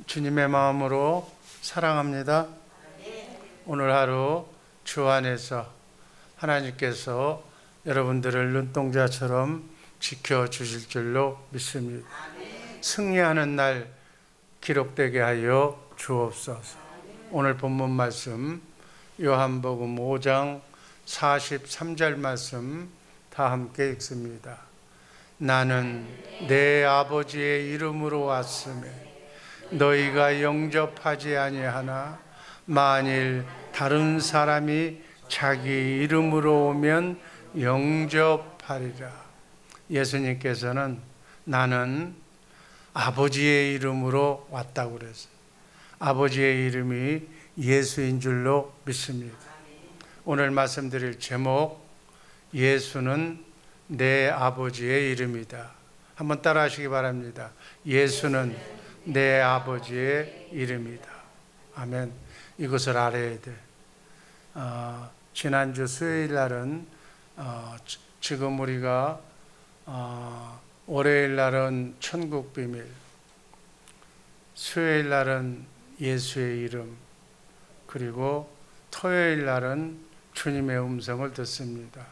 주님의 마음으로 사랑합니다. 오늘 하루 주 안에서 하나님께서 여러분들을 눈동자처럼 지켜주실 줄로 믿습니다. 승리하는 날 기록되게 하여 주옵소서. 오늘 본문 말씀 요한복음 5장 43절 말씀 다 함께 읽습니다. 나는 내 아버지의 이름으로 왔음에 너희가 영접하지 아니하나 만일 다른 사람이 자기 이름으로 오면 영접하리라. 예수님께서는 나는 아버지의 이름으로 왔다고 그랬어요. 아버지의 이름이 예수인 줄로 믿습니다. 오늘 말씀드릴 제목, 예수는 내 아버지의 이름이다. 한번 따라 하시기 바랍니다. 예수는 내 아버지의 이름이다. 아멘. 이것을 알아야 돼. 지난주 수요일 날은 지금 우리가 월요일 날은 천국 비밀, 수요일 날은 예수의 이름, 그리고 토요일 날은 주님의 음성을 듣습니다.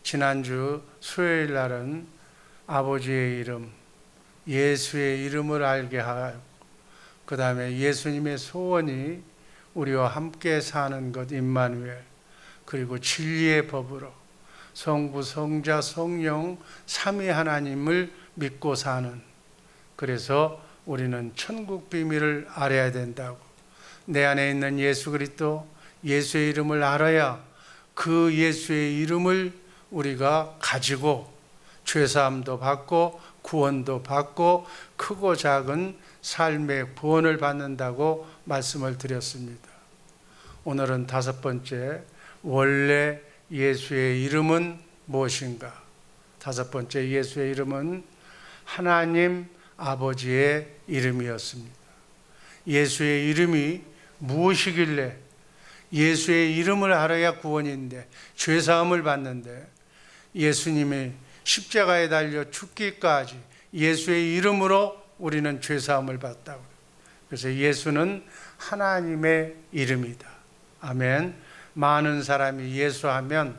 지난주 수요일 날은 아버지의 이름, 예수의 이름을 알게 하고, 그 다음에 예수님의 소원이 우리와 함께 사는 것, 임마누엘, 그리고 진리의 법으로 성부, 성자, 성령 삼위 하나님을 믿고 사는, 그래서 우리는 천국 비밀을 알아야 된다고. 내 안에 있는 예수 그리스도, 예수의 이름을 알아야 그 예수의 이름을 우리가 가지고 죄사함도 받고 구원도 받고 크고 작은 삶의 구원을 받는다고 말씀을 드렸습니다. 오늘은 다섯 번째, 원래 예수의 이름은 무엇인가? 다섯 번째, 예수의 이름은 하나님 아버지의 이름이었습니다. 예수의 이름이 무엇이길래, 예수의 이름을 알아야 구원인데, 죄사함을 받는데, 예수님이 십자가에 달려 죽기까지 예수의 이름으로 우리는 죄사함을 받았다고. 그래서 예수는 하나님의 이름이다. 아멘. 많은 사람이 예수하면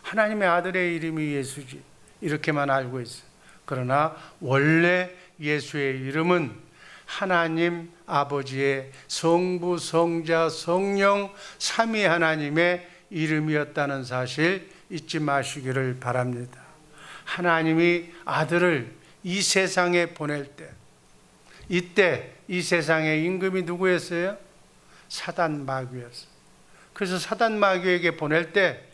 하나님의 아들의 이름이 예수지, 이렇게만 알고 있어요. 그러나 원래 예수의 이름은 하나님 아버지의 성부, 성자, 성령 삼위 하나님의 이름이었다는 사실 잊지 마시기를 바랍니다. 하나님이 아들을 이 세상에 보낼 때, 이때 이 세상의 임금이 누구였어요? 사단 마귀였어요. 그래서 사단 마귀에게 보낼 때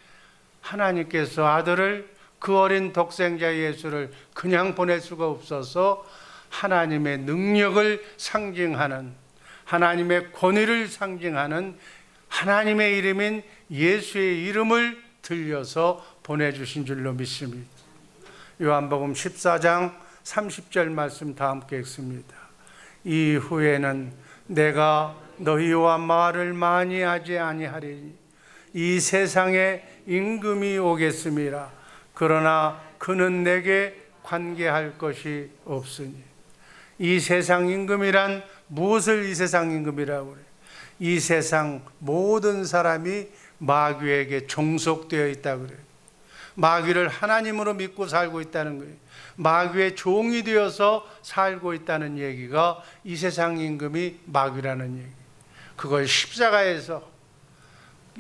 하나님께서 아들을, 그 어린 독생자 예수를 그냥 보낼 수가 없어서 하나님의 능력을 상징하는, 하나님의 권위를 상징하는 하나님의 이름인 예수의 이름을 들려서 보내주신 줄로 믿습니다. 요한복음 14장 30절 말씀 다 함께 읽습니다. 이후에는 내가 너희와 말을 많이 하지 아니하리니 이 세상에 임금이 오겠음이라. 그러나 그는 내게 관계할 것이 없으니. 이 세상 임금이란 무엇을 이 세상 임금이라고 그래요? 이 세상 모든 사람이 마귀에게 종속되어 있다고 그래요. 마귀를 하나님으로 믿고 살고 있다는 거예요. 마귀의 종이 되어서 살고 있다는 얘기가 이 세상 임금이 마귀라는 얘기. 그걸 십자가에서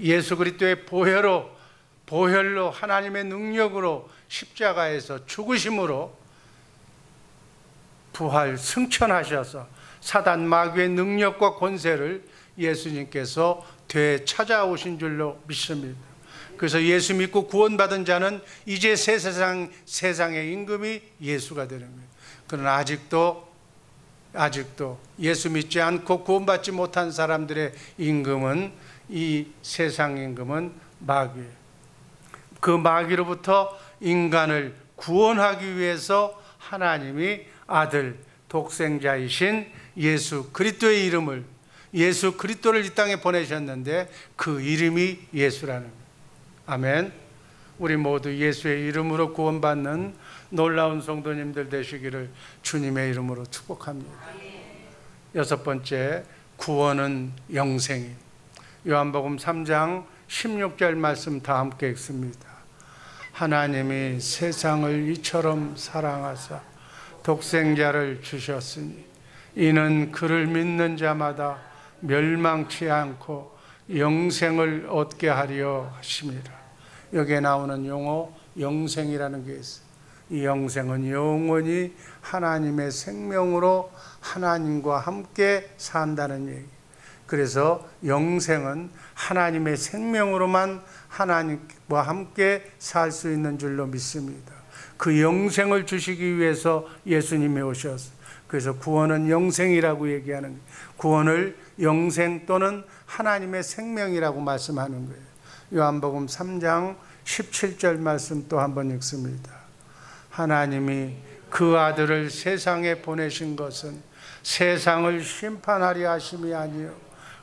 예수 그리스도의 보혈로 하나님의 능력으로 십자가에서 죽으심으로 부활 승천하셔서 사단 마귀의 능력과 권세를 예수님께서 되찾아오신 줄로 믿습니다. 그래서 예수 믿고 구원받은 자는 이제 새 세상의 임금이 예수가 되는 거예요. 그러나 아직도 예수 믿지 않고 구원받지 못한 사람들의 임금은, 이 세상 임금은 마귀예요. 그 마귀로부터 인간을 구원하기 위해서 하나님이 아들, 독생자이신 예수 그리스도의 이름을, 예수 그리스도를 이 땅에 보내셨는데 그 이름이 예수라는 거예요. 아멘. 우리 모두 예수의 이름으로 구원받는 놀라운 성도님들 되시기를 주님의 이름으로 축복합니다. 여섯 번째, 구원은 영생이. 요한복음 3장 16절 말씀 다 함께 읽습니다. 하나님이 세상을 이처럼 사랑하사 독생자를 주셨으니 이는 그를 믿는 자마다 멸망치 않고 영생을 얻게 하려 하심이라. 여기에 나오는 용어 영생이라는 게 있어요. 이 영생은 영원히 하나님의 생명으로 하나님과 함께 산다는 얘기. 그래서 영생은 하나님의 생명으로만 하나님과 함께 살 수 있는 줄로 믿습니다. 그 영생을 주시기 위해서 예수님이 오셨어요. 그래서 구원은 영생이라고 얘기하는 거예요. 구원을 영생 또는 하나님의 생명이라고 말씀하는 거예요. 요한복음 3장 17절 말씀 또 한번 읽습니다. 하나님이 그 아들을 세상에 보내신 것은 세상을 심판하려 하심이 아니요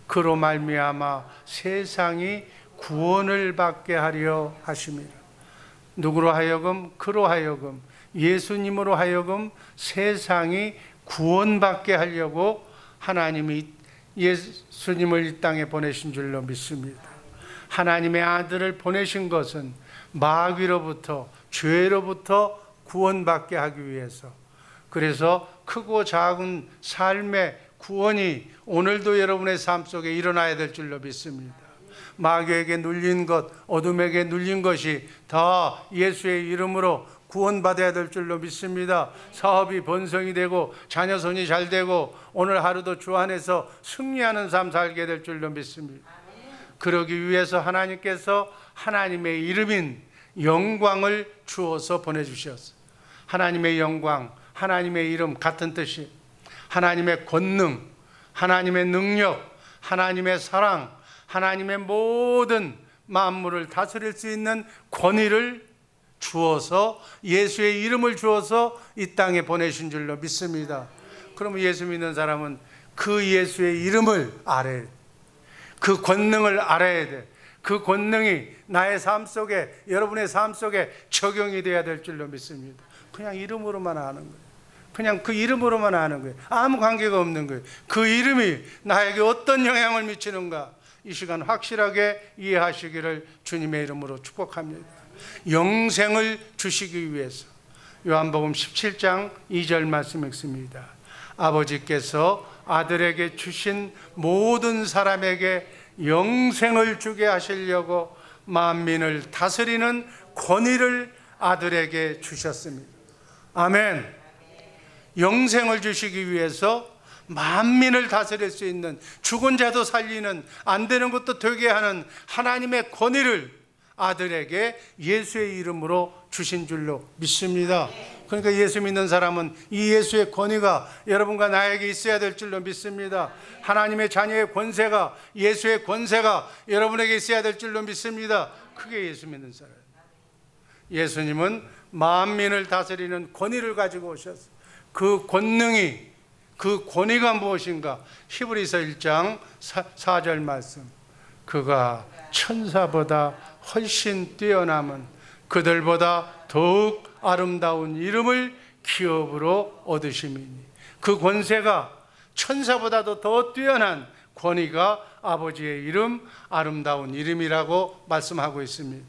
그로 말미암아 세상이 구원을 받게 하려 하심이라. 누구로 하여금? 그로 하여금, 예수님으로 하여금 세상이 구원받게 하려고 하나님이 예수님을 이 땅에 보내신 줄로 믿습니다. 하나님의 아들을 보내신 것은 마귀로부터, 죄로부터 구원받게 하기 위해서. 그래서 크고 작은 삶의 구원이 오늘도 여러분의 삶 속에 일어나야 될 줄로 믿습니다. 마귀에게 눌린 것, 어둠에게 눌린 것이 다 예수의 이름으로 구원받아야 될 줄로 믿습니다. 사업이 번성이 되고 자녀손이 잘 되고 오늘 하루도 주 안에서 승리하는 삶 살게 될 줄로 믿습니다. 그러기 위해서 하나님께서 하나님의 이름인 영광을 주어서 보내주셨어요. 하나님의 영광, 하나님의 이름 같은 뜻이 하나님의 권능, 하나님의 능력, 하나님의 사랑, 하나님의 모든 만물을 다스릴 수 있는 권위를 주어서 예수의 이름을 주어서 이 땅에 보내신 줄로 믿습니다. 그러면 예수 믿는 사람은 그 예수의 이름을 알아야 돼. 그 권능을 알아야 돼. 그 권능이 나의 삶 속에, 여러분의 삶 속에 적용이 돼야 될 줄로 믿습니다. 그냥 이름으로만 아는 거예요. 그냥 그 이름으로만 아는 거예요. 아무 관계가 없는 거예요. 그 이름이 나에게 어떤 영향을 미치는가, 이 시간 확실하게 이해하시기를 주님의 이름으로 축복합니다. 영생을 주시기 위해서 요한복음 17장 2절 말씀 읽습니다. 아버지께서 아들에게 주신 모든 사람에게 영생을 주게 하시려고 만민을 다스리는 권위를 아들에게 주셨습니다. 아멘. 영생을 주시기 위해서 만민을 다스릴 수 있는, 죽은 자도 살리는, 안 되는 것도 되게 하는 하나님의 권위를 아들에게 예수의 이름으로 주신 줄로 믿습니다. 그러니까 예수 믿는 사람은 이 예수의 권위가 여러분과 나에게 있어야 될 줄로 믿습니다. 하나님의 자녀의 권세가, 예수의 권세가 여러분에게 있어야 될 줄로 믿습니다. 그게 예수 믿는 사람. 예수님은 만민을 다스리는 권위를 가지고 오셨어요. 그 권능이, 그 권위가 무엇인가? 히브리서 1장 4절 말씀. 그가 천사보다 훨씬 뛰어남은 그들보다 더욱 아름다운 이름을 기업으로 얻으심이니, 그 권세가 천사보다도 더 뛰어난 권위가 아버지의 이름, 아름다운 이름이라고 말씀하고 있습니다.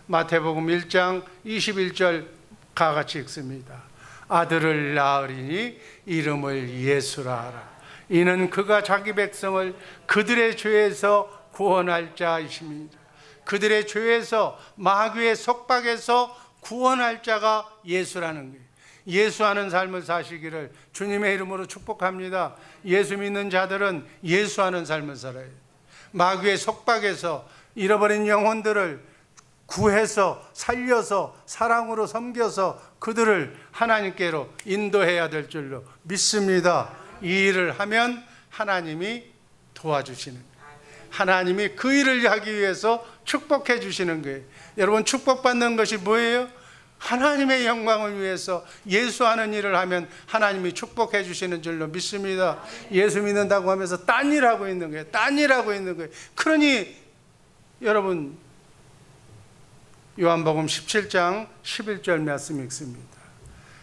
마태복음 1장 21절 같이 읽습니다. 아들을 낳으리니 이름을 예수라 하라. 이는 그가 자기 백성을 그들의 죄에서 구원할 자이십니다. 그들의 죄에서, 마귀의 속박에서 구원할 자가 예수라는 거예요. 예수하는 삶을 사시기를 주님의 이름으로 축복합니다. 예수 믿는 자들은 예수하는 삶을 살아야 돼요. 마귀의 속박에서 잃어버린 영혼들을 구해서 살려서 사랑으로 섬겨서 그들을 하나님께로 인도해야 될 줄로 믿습니다. 이 일을 하면 하나님이 도와주시는 거예요. 하나님이 그 일을 하기 위해서 축복해 주시는 거예요. 여러분, 축복받는 것이 뭐예요? 하나님의 영광을 위해서 예수하는 일을 하면 하나님이 축복해 주시는 줄로 믿습니다. 예수 믿는다고 하면서 딴 일하고 있는 거예요. 딴 일하고 있는 거예요. 그러니 여러분, 요한복음 17장 11절 말씀 읽습니다.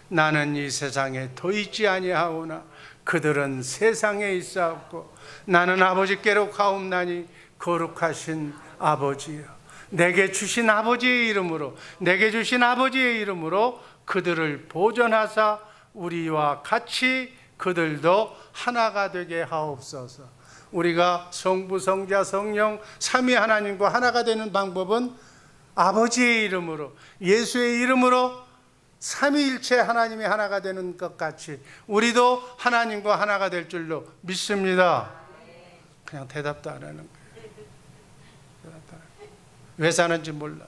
나는 이 세상에 더 있지 아니하오나 그들은 세상에 있사옵고 나는 아버지께로 가옵나니 거룩하신 아버지여, 내게 주신 아버지의 이름으로, 내게 주신 아버지의 이름으로 그들을 보존하사 우리와 같이 그들도 하나가 되게 하옵소서. 우리가 성부, 성자, 성령 삼위 하나님과 하나가 되는 방법은 아버지의 이름으로, 예수의 이름으로 삼위일체 하나님이 하나가 되는 것 같이 우리도 하나님과 하나가 될 줄로 믿습니다. 그냥 대답도 안 하는 거예요. 왜 사는지 몰라.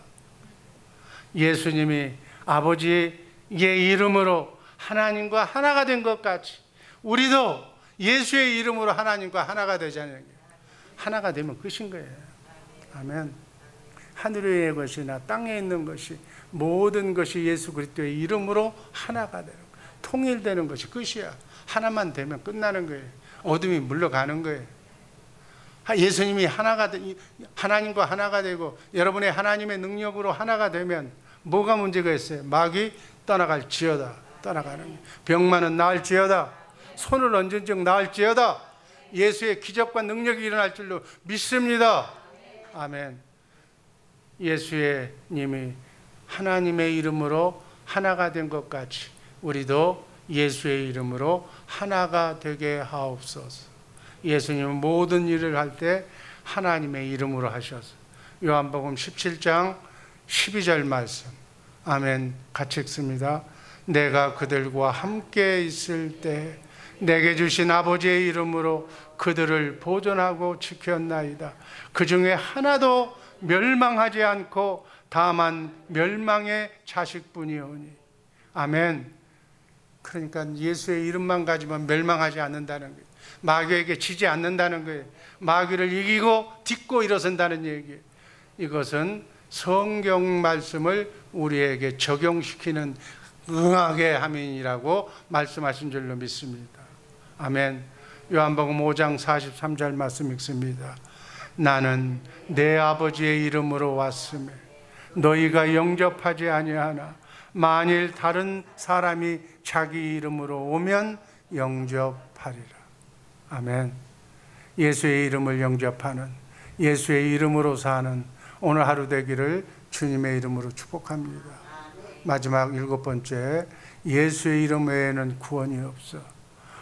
예수님이 아버지의 이름으로 하나님과 하나가 된 것 같이 우리도 예수의 이름으로 하나님과 하나가 되자는 게, 하나가 되면 끝인 거예요. 아멘. 하늘에 있는 것이나 땅에 있는 것이 모든 것이 예수 그리스도의 이름으로 하나가 되는 거예요. 통일되는 것이 끝이야. 하나만 되면 끝나는 거예요. 어둠이 물러가는 거예요. 예수님이 하나님과 하나가 되고 여러분의 하나님의 능력으로 하나가 되면 뭐가 문제가 있어요? 마귀 떠나갈지어다. 떠나가는 거예요. 병만은 나을지어다. 손을 얹은 즉 나을지어다. 예수의 기적과 능력이 일어날 줄로 믿습니다. 아멘. 예수의 님이 하나님의 이름으로 하나가 된 것 같이 우리도 예수의 이름으로 하나가 되게 하옵소서. 예수님은 모든 일을 할 때 하나님의 이름으로 하셔서 요한복음 17장 12절 말씀, 아멘. 같이 읽습니다. 내가 그들과 함께 있을 때 내게 주신 아버지의 이름으로 그들을 보존하고 지켰나이다. 그 중에 하나도 멸망하지 않고 다만 멸망의 자식뿐이오니. 아멘. 그러니까 예수의 이름만 가지면 멸망하지 않는다는 거예요. 마귀에게 지지 않는다는 거예요. 마귀를 이기고 딛고 일어선다는 얘기예요. 이것은 성경 말씀을 우리에게 적용시키는 응하게 함이라고 말씀하신 줄로 믿습니다. 아멘. 요한복음 5장 43절 말씀 읽습니다. 나는 내 아버지의 이름으로 왔으며 너희가 영접하지 아니하나 만일 다른 사람이 자기 이름으로 오면 영접하리라. 아멘. 예수의 이름을 영접하는, 예수의 이름으로 사는 오늘 하루 되기를 주님의 이름으로 축복합니다. 마지막 7번째, 예수의 이름 외에는 구원이 없어.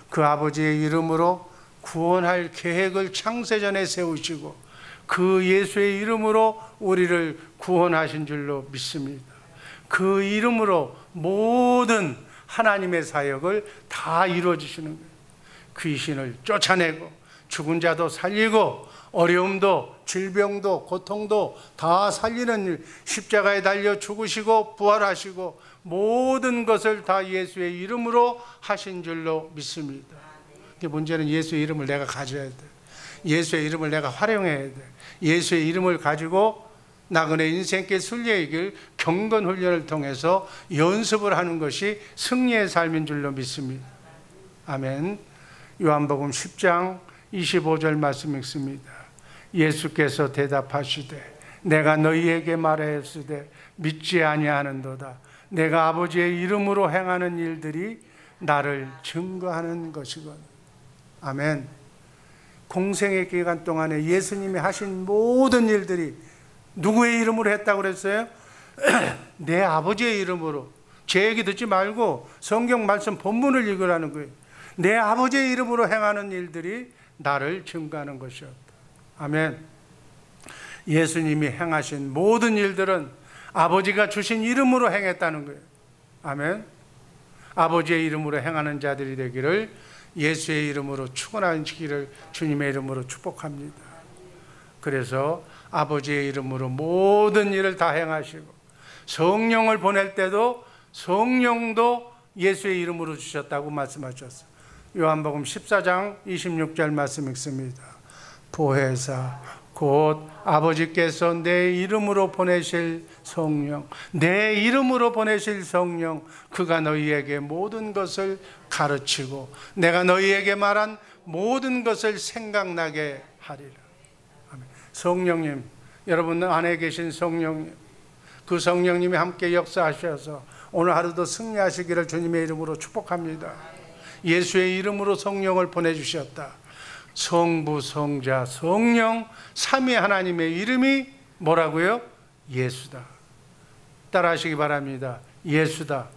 그 아버지의 이름으로 구원할 계획을 창세전에 세우시고 그 예수의 이름으로 우리를 구원하신 줄로 믿습니다. 그 이름으로 모든 하나님의 사역을 다 이루어지시는 거예요. 귀신을 쫓아내고 죽은 자도 살리고 어려움도 질병도 고통도 다 살리는 일, 십자가에 달려 죽으시고 부활하시고 모든 것을 다 예수의 이름으로 하신 줄로 믿습니다. 문제는 예수의 이름을 내가 가져야 돼. 예수의 이름을 내가 활용해야 돼. 예수의 이름을 가지고 나그네 인생길 순례의 길 경건 훈련을 통해서 연습을 하는 것이 승리의 삶인 줄로 믿습니다. 아멘. 요한복음 10장 25절 말씀 읽습니다. 예수께서 대답하시되 내가 너희에게 말하였으되 믿지 아니하는도다. 내가 아버지의 이름으로 행하는 일들이 나를 증거하는 것이거든. 아멘. 공생의 기간 동안에 예수님이 하신 모든 일들이 누구의 이름으로 했다고 그랬어요? 내 아버지의 이름으로. 제 얘기 듣지 말고 성경 말씀 본문을 읽으라는 거예요. 내 아버지의 이름으로 행하는 일들이 나를 증거하는 것이었다. 아멘. 예수님이 행하신 모든 일들은 아버지가 주신 이름으로 행했다는 거예요. 아멘. 아버지의 이름으로 행하는 자들이 되기를 예수의 이름으로 축원하시기를 주님의 이름으로 축복합니다. 그래서 아버지의 이름으로 모든 일을 다 행하시고 성령을 보낼 때도 성령도 예수의 이름으로 주셨다고 말씀하셨어요. 요한복음 14장 26절 말씀 읽습니다. 보혜사 곧 아버지께서 내 이름으로 보내실 성령, 내 이름으로 보내실 성령, 그가 너희에게 모든 것을 가르치고 내가 너희에게 말한 모든 것을 생각나게 하리라. 아멘. 성령님, 여러분 안에 계신 성령님, 그 성령님이 함께 역사하셔서 오늘 하루도 승리하시기를 주님의 이름으로 축복합니다. 예수의 이름으로 성령을 보내주셨다. 성부, 성자, 성령 삼위 하나님의 이름이 뭐라고요? 예수다. 따라하시기 바랍니다. 예수다.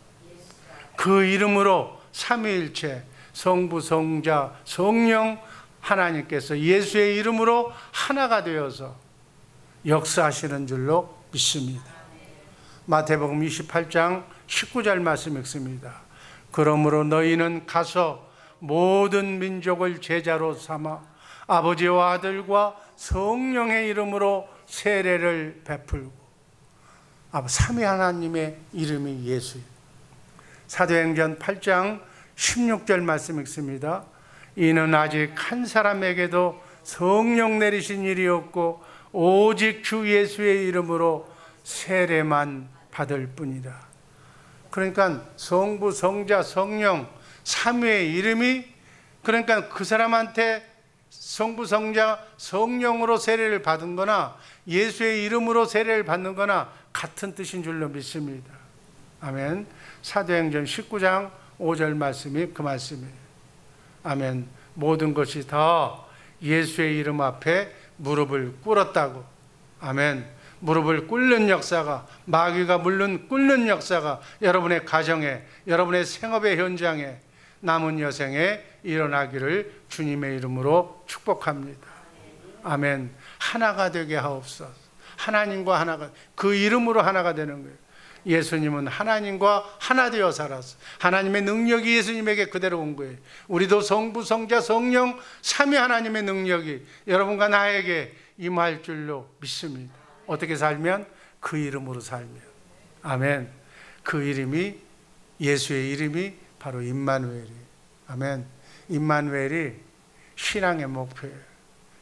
그 이름으로 삼위일체 성부, 성자, 성령 하나님께서 예수의 이름으로 하나가 되어서 역사하시는 줄로 믿습니다. 마태복음 28장 19절 말씀 읽습니다. 그러므로 너희는 가서 모든 민족을 제자로 삼아 아버지와 아들과 성령의 이름으로 세례를 베풀고, 삼위 하나님의 이름이 예수예요. 사도행전 8장 16절 말씀 읽습니다. 이는 아직 한 사람에게도 성령 내리신 일이 없고 오직 주 예수의 이름으로 세례만 받을 뿐이라. 그러니까 성부, 성자, 성령 삼위의 이름이, 그러니까 그 사람한테 성부, 성자, 성령으로 세례를 받은 거나 예수의 이름으로 세례를 받는 거나 같은 뜻인 줄로 믿습니다. 아멘. 사도행전 19장 5절 말씀이 그 말씀이에요. 아멘. 모든 것이 다 예수의 이름 앞에 무릎을 꿇었다고. 아멘. 무릎을 꿇는 역사가, 마귀가 물론 꿇는 역사가 여러분의 가정에, 여러분의 생업의 현장에, 남은 여생에 일어나기를 주님의 이름으로 축복합니다. 아멘. 하나가 되게 하옵소서. 하나님과 하나가, 그 이름으로 하나가 되는 거예요. 예수님은 하나님과 하나 되어 살았어. 하나님의 능력이 예수님에게 그대로 온 거예요. 우리도 성부, 성자, 성령 삼위 하나님의 능력이 여러분과 나에게 임할 줄로 믿습니다. 어떻게 살면? 그 이름으로 살면. 아멘. 그 이름이, 예수의 이름이 바로 임마누엘이에요. 아멘. 임마누엘이 신앙의 목표예요.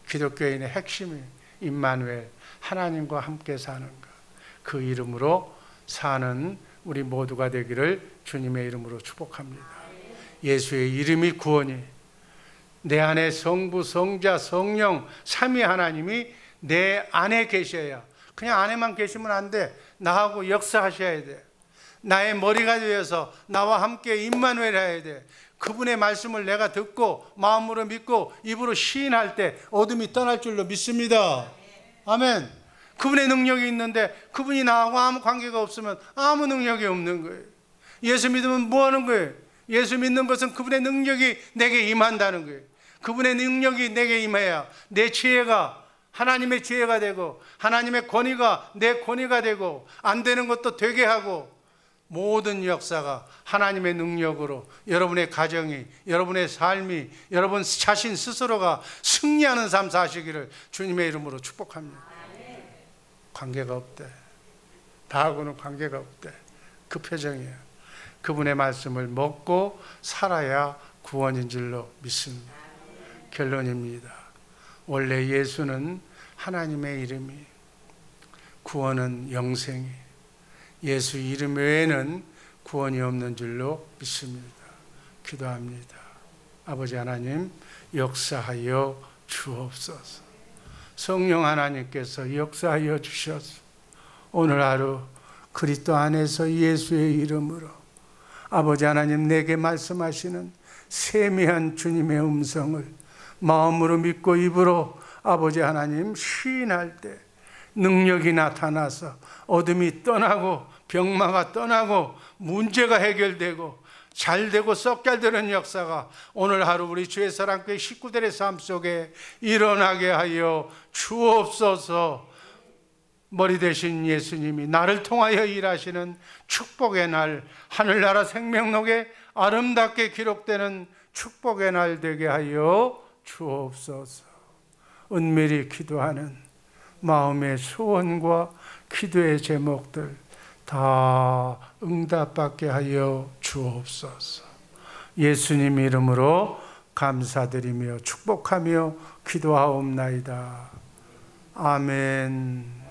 기독교인의 핵심이 임마누엘, 하나님과 함께 사는 것. 그 이름으로 사는 우리 모두가 되기를 주님의 이름으로 축복합니다. 예수의 이름이 구원이, 내 안에 성부, 성자, 성령 삼위 하나님이 내 안에 계셔야, 그냥 안에만 계시면 안 돼. 나하고 역사하셔야 돼. 나의 머리가 되어서 나와 함께 임마누엘 해야 돼. 그분의 말씀을 내가 듣고 마음으로 믿고 입으로 시인할 때 어둠이 떠날 줄로 믿습니다. 아멘. 그분의 능력이 있는데 그분이 나하고 아무 관계가 없으면 아무 능력이 없는 거예요. 예수 믿으면 뭐 하는 거예요? 예수 믿는 것은 그분의 능력이 내게 임한다는 거예요. 그분의 능력이 내게 임해야 내 지혜가 하나님의 지혜가 되고, 하나님의 권위가 내 권위가 되고, 안 되는 것도 되게 하고, 모든 역사가 하나님의 능력으로 여러분의 가정이, 여러분의 삶이, 여러분 자신 스스로가 승리하는 삶 사시기를 주님의 이름으로 축복합니다. 관계가 없대. 나하고는 관계가 없대. 그 표정이에요. 그분의 말씀을 먹고 살아야 구원인 줄로 믿습니다. 결론입니다. 원래 예수는 하나님의 이름이, 구원은 영생이, 예수 이름 외에는 구원이 없는 줄로 믿습니다. 기도합니다. 아버지 하나님, 역사하여 주옵소서. 성령 하나님께서 역사하여 주셔서 오늘 하루 그리스도 안에서 예수의 이름으로 아버지 하나님 내게 말씀하시는 세미한 주님의 음성을 마음으로 믿고 입으로 아버지 하나님 시인할 때 능력이 나타나서 어둠이 떠나고 병마가 떠나고 문제가 해결되고 잘되고 썩잘되는 역사가 오늘 하루 우리 주의 사랑교회 식구들의 삶 속에 일어나게 하여 주옵소서. 머리 대신 예수님이 나를 통하여 일하시는 축복의 날, 하늘나라 생명록에 아름답게 기록되는 축복의 날 되게 하여 주옵소서. 은밀히 기도하는 마음의 소원과 기도의 제목들 다 응답받게 하여 주옵소서. 예수님 이름으로 감사드리며 축복하며 기도하옵나이다. 아멘.